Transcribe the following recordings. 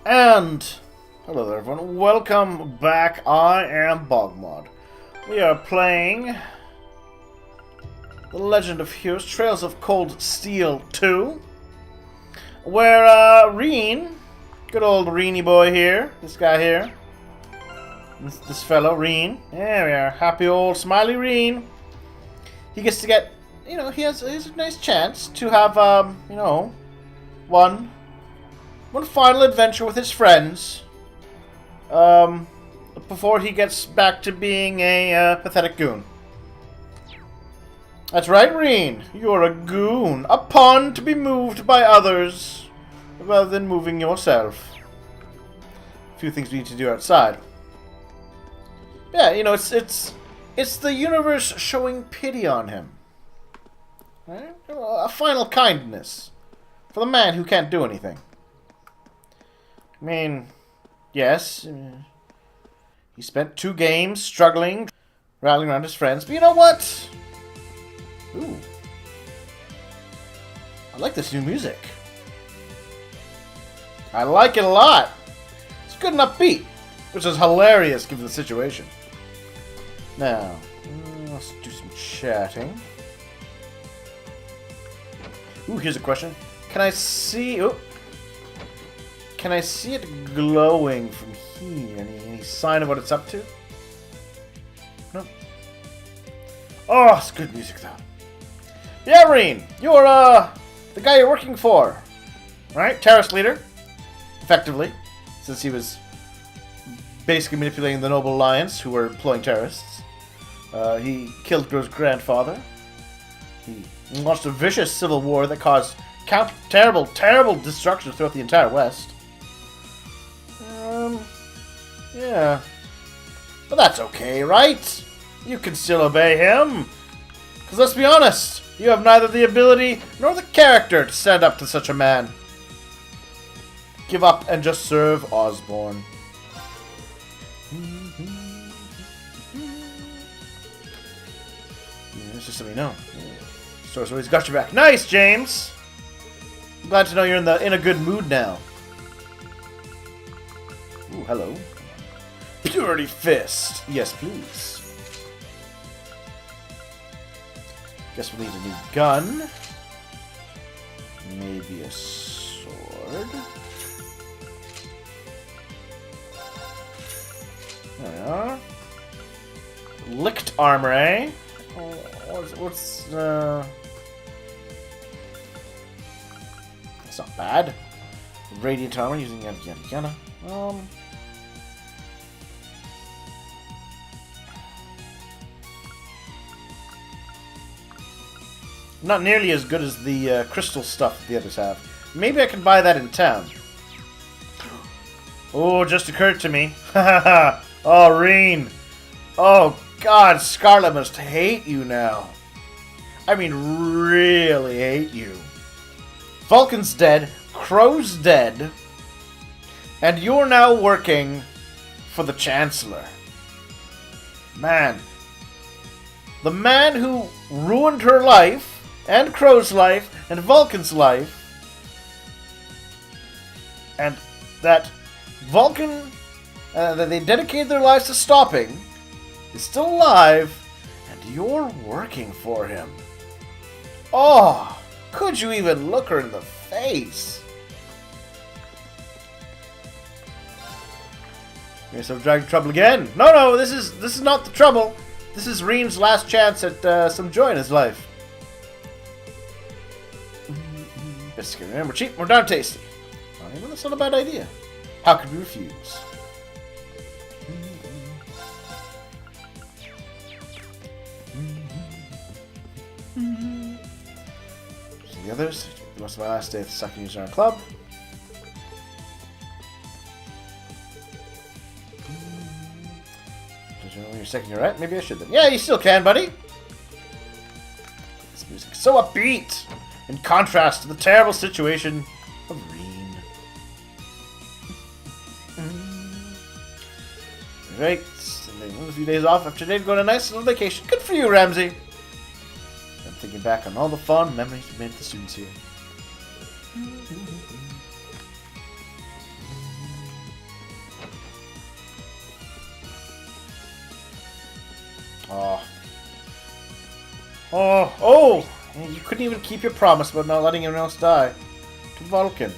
And hello there everyone, welcome back. I am BogMod. We are playing The Legend of Heroes, Trails of Cold Steel 2, where Reen, good old Reeny boy here, this guy here, this fellow, Reen, there we are, happy old smiley Reen, he gets to get, he has a nice chance to have, one final adventure with his friends, before he gets back to being a pathetic goon. That's right, Reen. You're a goon. A pawn to be moved by others, rather than moving yourself. A few things we need to do outside. Yeah, it's the universe showing pity on him. Right? A final kindness for the man who can't do anything. I mean, yes, he spent 2 games struggling, rallying around his friends, but you know what? Ooh. I like this new music. I like it a lot. It's good and upbeat, which is hilarious given the situation. Now, let's do some chatting. Ooh, here's a question. Can I see... Oh. Can I see it glowing from here? Any sign of what it's up to? No. Oh, it's good music though. Yeah, Reen, you're the guy you're working for, right? Terrorist leader, effectively, since he was basically manipulating the Noble Alliance, who were employing terrorists. He killed Gro's grandfather. He launched a vicious civil war that caused terrible, terrible destruction throughout the entire West. Yeah. But that's okay, right? You can still obey him. Because let's be honest, you have neither the ability nor the character to stand up to such a man. Give up and just serve Osborne. It's just so we know. Store's always got your back. Nice, James! I'm glad to know you're in a good mood now. Ooh, hello. Purity Fist! Yes, please. Guess we'll need a new gun. Maybe a sword. There we are. Licked armor, eh? What's That's not bad. Radiant armor using yada yada yada. Not nearly as good as the crystal stuff that the others have. Maybe I can buy that in town. Oh, just occurred to me. Oh, Reen. Oh, God, Scarlet must hate you now. I mean, really hate you. Vulcan's dead, Crow's dead, and you're now working for the Chancellor. Man. The man who ruined her life, and Crow's life, and Vulcan's life, and that Vulcan, that they dedicated their lives to stopping, is still alive, and you're working for him. Oh, could you even look her in the face? Guess I've dragged trouble again. No, this is not the trouble. This is Reen's last chance at some joy in his life. Biscuit, remember, cheap, we're darn tasty. Well, that's not a bad idea. How could we refuse? So the others, the rest of my last day at the second user in our club. Did you know when you're second year, right? Maybe I should then. Yeah, you still can, buddy. This music's so upbeat. In contrast to the terrible situation of Reen. Right, a few days off after today to go on a nice little vacation. Good for you, Ramsey. I'm thinking back on all the fun memories we made with the students here. Oh! You couldn't even keep your promise about not letting anyone else die. To Vulcan.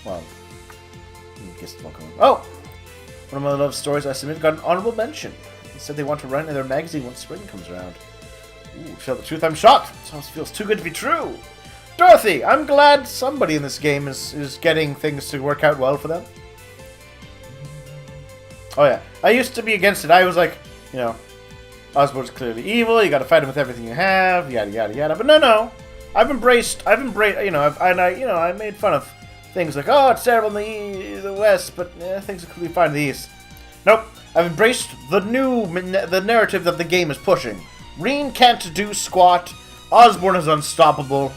Well, I guess Vulcan. Oh! One of my love stories I submitted got an honorable mention. They said they want to run in their magazine when spring comes around. Ooh, to tell the truth, I'm shocked. It almost feels too good to be true. Dorothy, I'm glad somebody in this game is getting things to work out well for them. Oh yeah, I used to be against it. I was like, you know, Osborn's clearly evil. You got to fight him with everything you have. Yada yada yada. But no. I've embraced. You know, I made fun of things like, oh, it's terrible in the West, but things are clearly fine in the East. Nope. I've embraced the narrative that the game is pushing. Reen can't do squat. Osborn is unstoppable.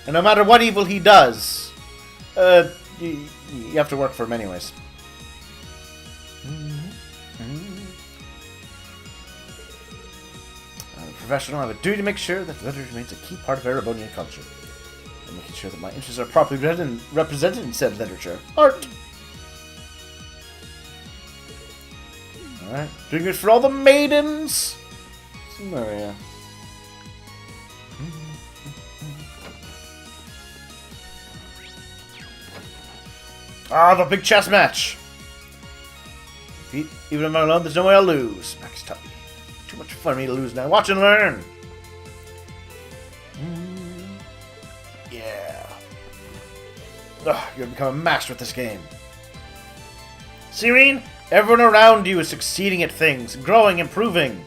And no matter what evil he does, you have to work for him anyways. I'm a professional. I have a duty to make sure that literature remains a key part of Erebonian culture. I'm making sure that my interests are properly represented in said literature. Art! Alright. Doing it for all the maidens! Maria. Ah, the big chess match! Even if I'm alone, there's no way I'll lose. Max Tuppy. Too much fun for me to lose now. Watch and learn! Yeah. Ugh, you're gonna become a master at this game. Serene, everyone around you is succeeding at things, growing, improving.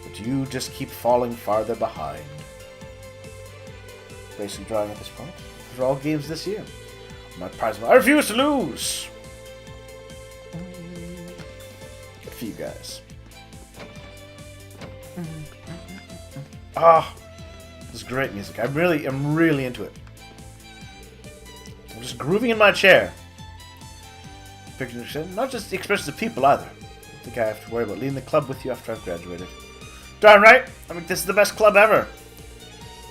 But you just keep falling farther behind. Basically drawing at this point. For all games this year. My prize, I refuse to lose! Good for you guys. Ah, this is great music. I'm really into it. I'm just grooving in my chair. Not just the expressions of people either. I don't think I have to worry about leading the club with you after I've graduated. Darn right! I think this is the best club ever.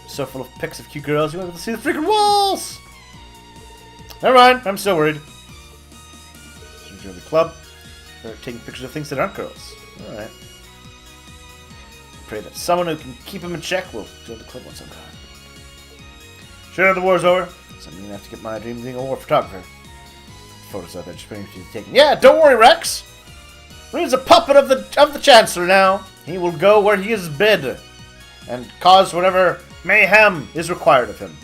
So full of pics of cute girls, you won't be able to see the freaking walls! Never mind, I'm still worried. Enjoy the club. They're taking pictures of things that aren't girls. Alright. Pray that someone who can keep them in check will join the club on some time. Sure, the war's over. So I'm gonna have to get my dream of being a war photographer. Photos out there just waiting for you to take. Yeah, don't worry, Rex! He's a puppet of the Chancellor now. He will go where he is bid. And cause whatever mayhem is required of him.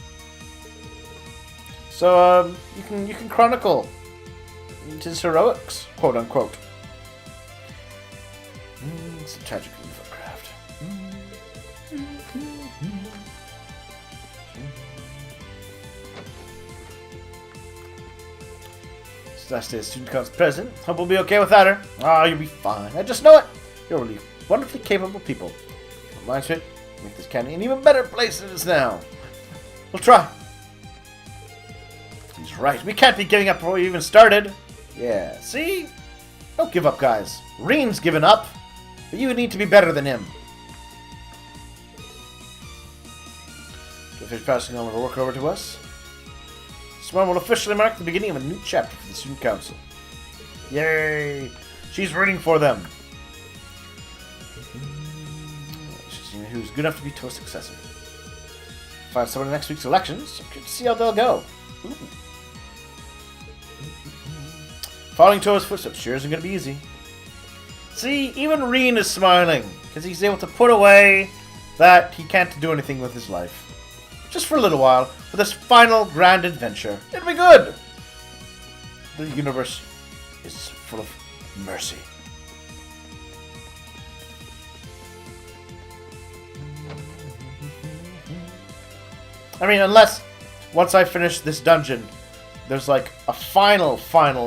So, you can chronicle his heroics, quote unquote. It's a tragic photograph. It's the last day of student council president. Hope we'll be okay without her. Ah, you'll be fine. I just know it. You're really wonderfully capable people. Reminds me, make this county an even better place than it is now. We'll try. He's right. We can't be giving up before we even started. Yeah, see? Don't give up, guys. Reen's given up. But you need to be better than him. So finish passing all of our work over to us. This one will officially mark the beginning of a new chapter for the student council. Yay! She's rooting for them. She's who's good enough to be Toast's successor. Find someone in next week's elections. I'm curious to see how they'll go. Ooh. Following Toa's footsteps sure isn't going to be easy. See, even Reen is smiling, because he's able to put away that he can't do anything with his life. Just for a little while, for this final grand adventure. It'll be good! The universe is full of mercy. I mean, unless, once I finish this dungeon, there's like a final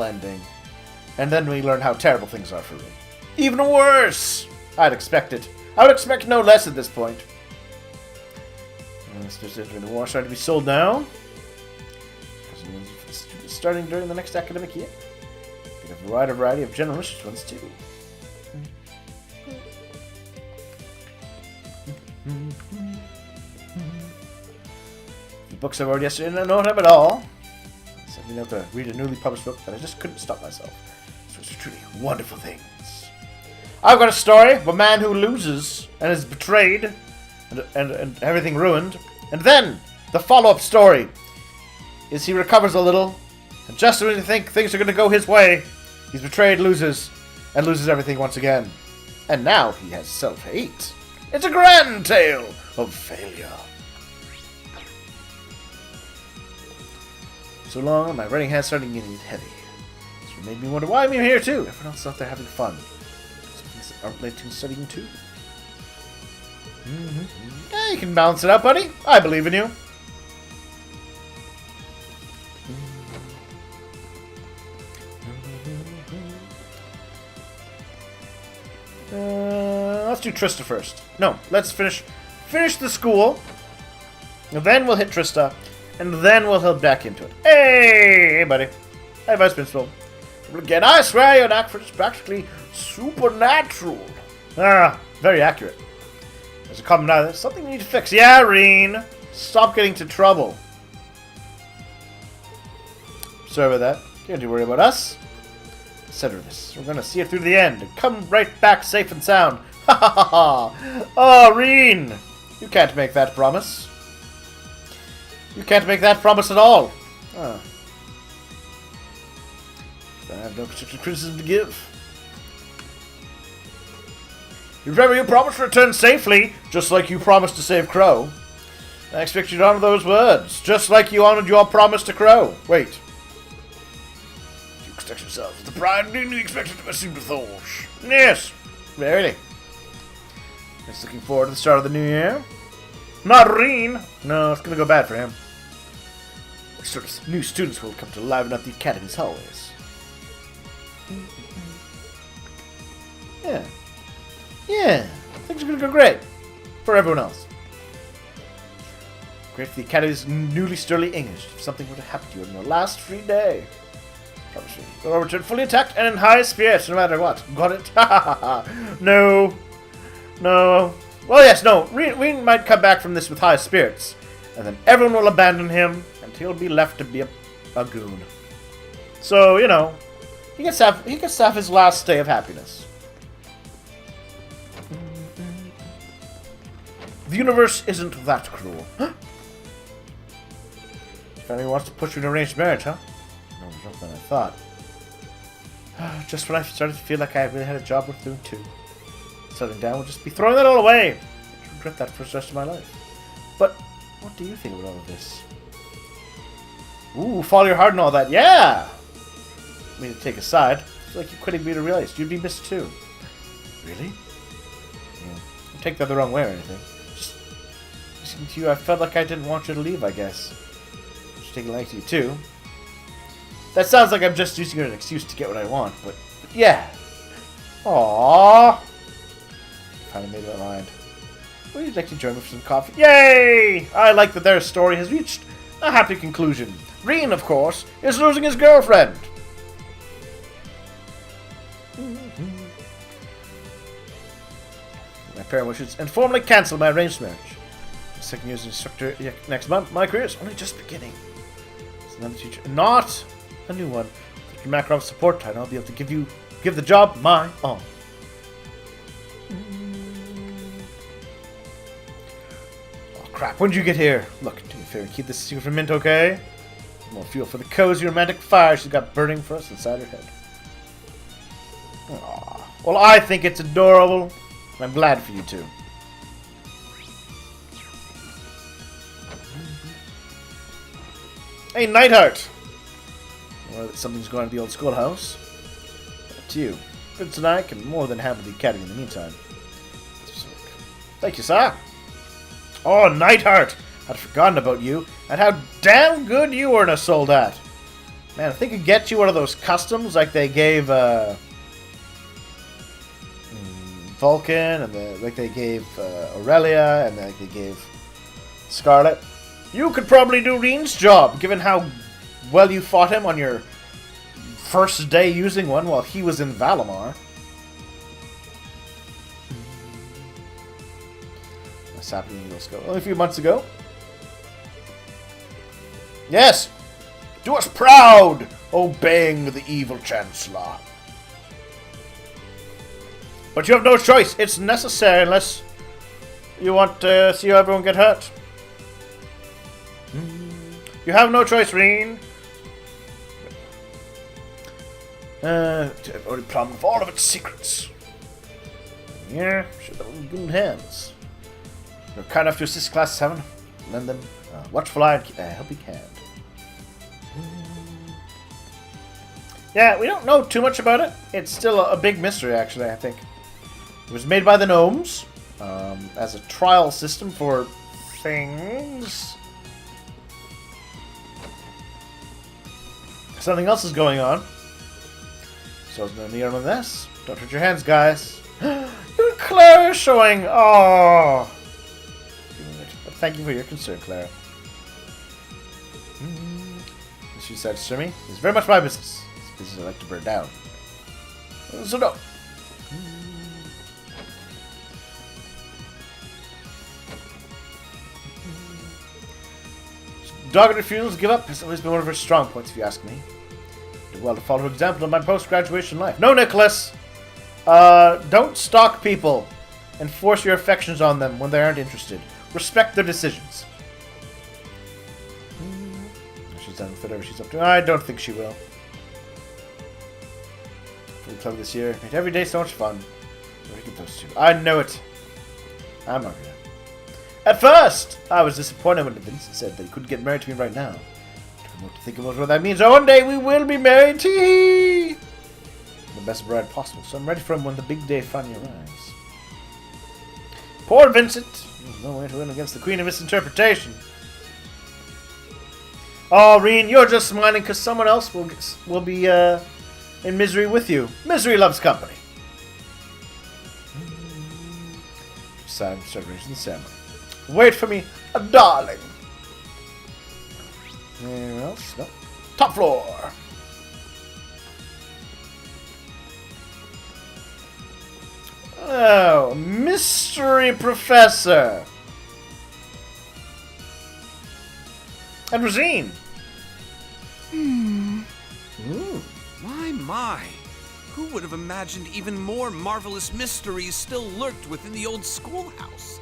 ending. And then we learn how terrible things are for me. Even worse! I'd expect it. I would expect no less at this point. The war starting to be sold now. Starting during the next academic year. Get a wide variety of general interest ones too. The books I've read yesterday didn't know them at all. So I have to read a newly published book that I just couldn't stop myself. So it's truly wonderful things. I've got a story of a man who loses and is betrayed and everything ruined. And then, the follow-up story is he recovers a little, and just when you think things are going to go his way, he's betrayed, loses everything once again. And now he has self-hate. It's a grand tale of failure. So long, my writing hand's starting getting heavy. This made me wonder why I'm here too. Everyone else is out there having fun. Aren't they studying too? Yeah, you can balance it out, buddy. I believe in you. Let's do Trista first. No, let's finish the school, and then we'll hit Trista, and then we'll head back into it. Hey, buddy. Hey, Vice Principal. Again, I swear your knack for it's practically supernatural. Ah, very accurate. There's a comment now. There's something you need to fix. Yeah, Reen. Stop getting into trouble. Sorry about that. You don't have to worry about us. Consider this. We're going to see it through to the end and come right back safe and sound. Ha ha ha ha. Oh, Reen. You can't make that promise. You can't make that promise at all. Oh. I have no particular criticism to give. Remember, you promised to return safely, just like you promised to save Crow. I expect you to honor those words, just like you honored your promise to Crow. Wait. You expect yourselves with the pride and you expected to pursue the Thorsh. Yes, really. Just looking forward to the start of the new year. Not Reen. No, it's gonna go bad for him. What sort of new students will come to liven up the Academy's hallways? Yeah, things are gonna go great. For everyone else. Great for the Academy's newly sterling English. If something were to happen to you on your last free day. Promise you, you'll return fully intact and in high spirits, no matter what. Got it? Ha ha ha. No. Well, yes, no. We might come back from this with high spirits. And then everyone will abandon him, and he'll be left to be a goon. So, you know, he gets to have his last day of happiness. The universe isn't that cruel. Huh? Family wants to push you in arranged marriage, huh? No, more than I thought. Just when I started to feel like I really had a job worth doing too. Settling down will just be throwing that all away. I regret that for the rest of my life. But what do you think about all of this? Ooh, follow your heart and all that. Yeah! I mean, to take a side. I feel like you're quitting me to realize you'd be missed too. Really? Yeah. Don't take that the wrong way or anything. Just to you, I felt like I didn't want you to leave, I guess. Just taking like to you too. That sounds like I'm just using it as an excuse to get what I want, but yeah. Aww. Finally made up my mind. Would you like to join me for some coffee? Yay! I like that their story has reached a happy conclusion. Reen, of course, is losing his girlfriend. My parent wishes and formally cancel my arranged marriage. Second year as instructor next month. My career is only just beginning. It's another teacher, not a new one. With your Makarov's support, and I'll be able to give the job my all. Oh crap! When did you get here? Look, do me a favor, keep this secret from Mint, okay? More fuel for the cozy romantic fire she's got burning for us inside her head. Aww. Well, I think it's adorable, and I'm glad for you too. Hey, Nightheart! Well, something's going on at the old schoolhouse. Up to you. Prince and I can more than handle the academy in the meantime. Thank you, sir. Oh, Nightheart! I'd forgotten about you, and how damn good you were in a soldat. Man, if they could get you one of those customs like they gave Vulcan, and like they gave Aurelia, and like they gave Scarlet, you could probably do Reen's job, given how well you fought him on your first day using one while he was in Valimar. What's happening in Moscow? Only a few months ago. Yes! Do us proud, obeying the evil Chancellor. But you have no choice. It's necessary unless You want to see how everyone get hurt? You have no choice, Reen. I've already plumbed with all of its secrets. Yeah, should have in good hands. You're kind enough to assist Class 7. Lend them watchful eye and helping hand. Yeah, we don't know too much about it. It's still a big mystery, actually, I think. It was made by the gnomes as a trial system for things. Something else is going on. So there's no need on this. Don't hurt your hands, guys. Your Claire is showing. Oh. Thank you for your concern, Claire. She said to me, it's very much my business. It's business I like to burn down. So no. Dogged refusal to give up has always been one of her strong points, if you ask me. Do well to follow her example in my post-graduation life. No, Nicholas! Don't stalk people and force your affections on them when they aren't interested. Respect their decisions. She's done with whatever she's up to. I don't think she will. Pretty clever this year. Made every day so much fun. Where did I get those two? I know it. I'm not gonna. At first, I was disappointed when Vincent said that he couldn't get married to me right now. I don't know what to think about what that means. Oh, one day we will be married. Tee! The best bride possible, so I'm ready for him when the big day finally arrives. Poor Vincent. There's no way to win against the Queen of Misinterpretation. Oh, Reen, you're just smiling because someone else will be in misery with you. Misery loves company. Sad celebration ceremony. Wait for me, darling. Anything else? No. Top floor. Oh, mystery professor. And Rosine. My. Who would have imagined even more marvelous mysteries still lurked within the old schoolhouse?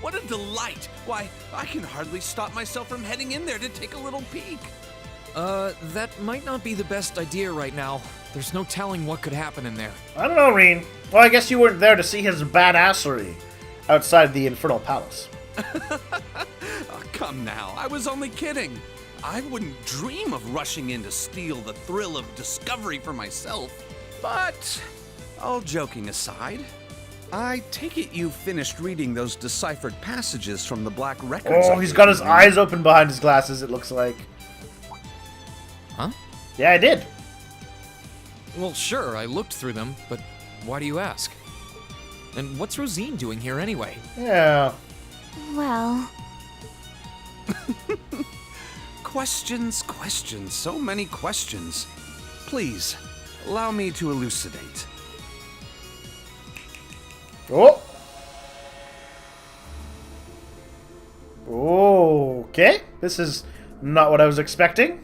What a delight! Why, I can hardly stop myself from heading in there to take a little peek. That might not be the best idea right now. There's no telling what could happen in there. I don't know, Reen. Well, I guess you weren't there to see his badassery outside the Infernal Palace. Oh, come now, I was only kidding. I wouldn't dream of rushing in to steal the thrill of discovery for myself. But, all joking aside, I take it you finished reading those deciphered passages from the Black Records. Oh, he's got his eyes open behind his glasses, it looks like. Huh? Yeah, I did. Well, sure, I looked through them, but why do you ask? And what's Rosine doing here anyway? Yeah. Well... Questions, so many questions. Please, allow me to elucidate. Oh. Okay. This is not what I was expecting.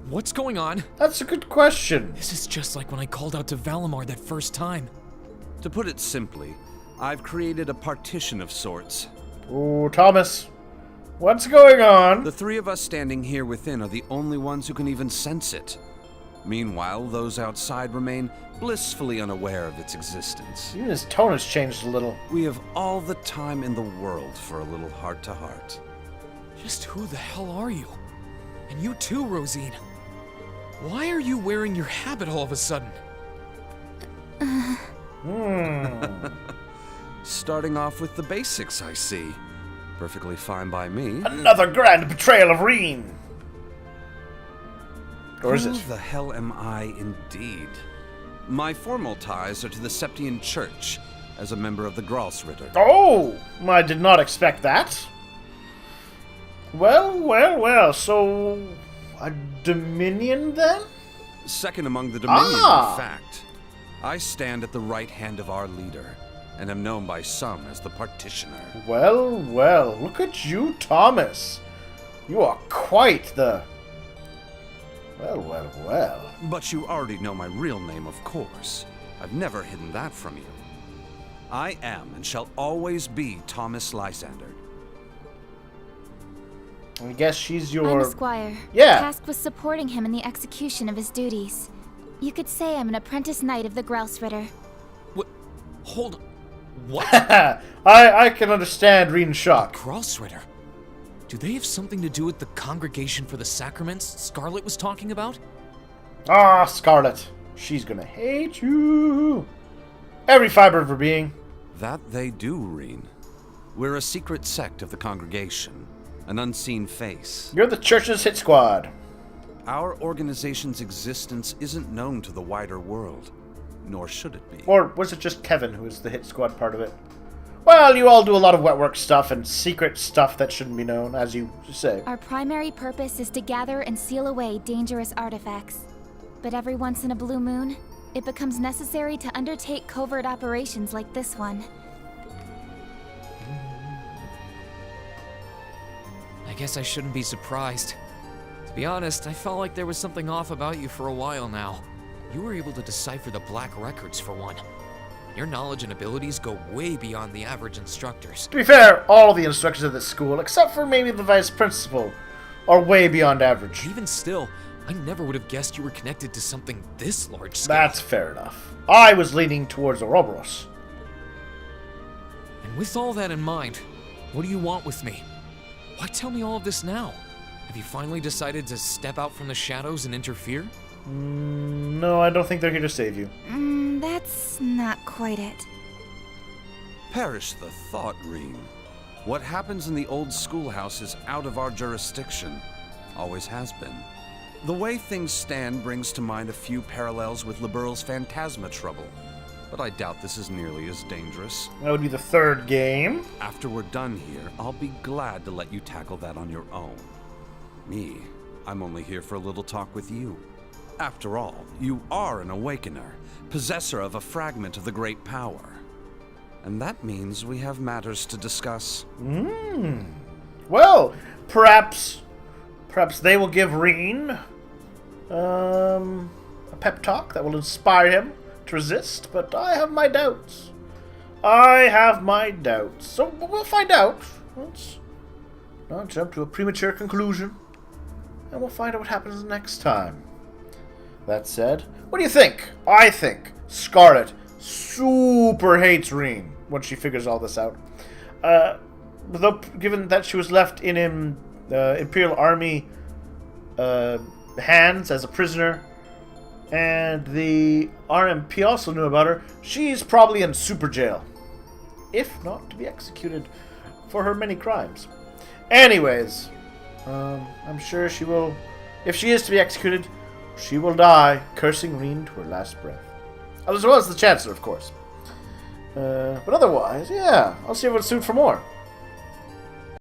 What's going on? That's a good question. This is just like when I called out to Valimar that first time. To put it simply, I've created a partition of sorts. Oh, Thomas. What's going on? The three of us standing here within are the only ones who can even sense it. Meanwhile, those outside remain blissfully unaware of its existence. Even his tone has changed a little. We have all the time in the world for a little heart-to-heart. Just who the hell are you? And you too, Rosine. Why are you wearing your habit all of a sudden? Starting off with the basics, I see. Perfectly fine by me. Another grand betrayal of Reen. Or is Who it? the hell am I indeed? My formal ties are to the Septian Church, as a member of the Gralsritter. Oh, I did not expect that. Well, so... a Dominion, then? Second among the Dominion, in fact. I stand at the right hand of our leader, and am known by some as the Partitioner. Well, look at you, Thomas. You are quite the... Well. But you already know my real name, of course. I've never hidden that from you. I am and shall always be Thomas Lysander. I guess she's your... I'm a squire. Yeah. Tasked with supporting him in the execution of his duties. You could say I'm an apprentice knight of the Grouse Ritter. What? Hold. What? I can understand Reen's shock. Grouse Ritter? Do they have something to do with the Congregation for the Sacraments Scarlet was talking about? Ah, Scarlet. She's gonna hate you. Every fiber of her being. That they do, Reen. We're a secret sect of the congregation, an unseen face. You're the church's hit squad. Our organization's existence isn't known to the wider world, nor should it be. Or was it just Kevin who was the hit squad part of it? Well, you all do a lot of wet work stuff and secret stuff that shouldn't be known, as you say. Our primary purpose is to gather and seal away dangerous artifacts. But every once in a blue moon, it becomes necessary to undertake covert operations like this one. I guess I shouldn't be surprised. To be honest, I felt like there was something off about you for a while now. You were able to decipher the Black Records for one. Your knowledge and abilities go way beyond the average instructors. To be fair, all the instructors at this school, except for maybe the vice principal, are way beyond average. Even still, I never would have guessed you were connected to something this large scale. That's fair enough. I was leaning towards Ouroboros. And with all that in mind, what do you want with me? Why tell me all of this now? Have you finally decided to step out from the shadows and interfere? No, I don't think they're here to save you. That's not quite it. Perish the thought, Reen. What happens in the old schoolhouse is out of our jurisdiction. Always has been. The way things stand brings to mind a few parallels with Liberal's Phantasma trouble, but I doubt this is nearly as dangerous. That would be the third game. After we're done here, I'll be glad to let you tackle that on your own. Me, I'm only here for a little talk with you. After all, you are an Awakener, possessor of a fragment of the Great Power. And that means we have matters to discuss. Well, perhaps they will give Reen a pep talk that will inspire him to resist, but I have my doubts. So we'll find out. Let's not jump to a premature conclusion, and we'll find out what happens next time. That said, what do you think? I think Scarlet super hates Reen when she figures all this out. Though, given that she was left in Imperial Army hands as a prisoner, and the RMP also knew about her, she's probably in super jail, if not to be executed for her many crimes. Anyways, I'm sure she will, if she is to be executed, she will die cursing Reen to her last breath. As well as the Chancellor, of course. But otherwise, yeah, I'll see everyone soon for more.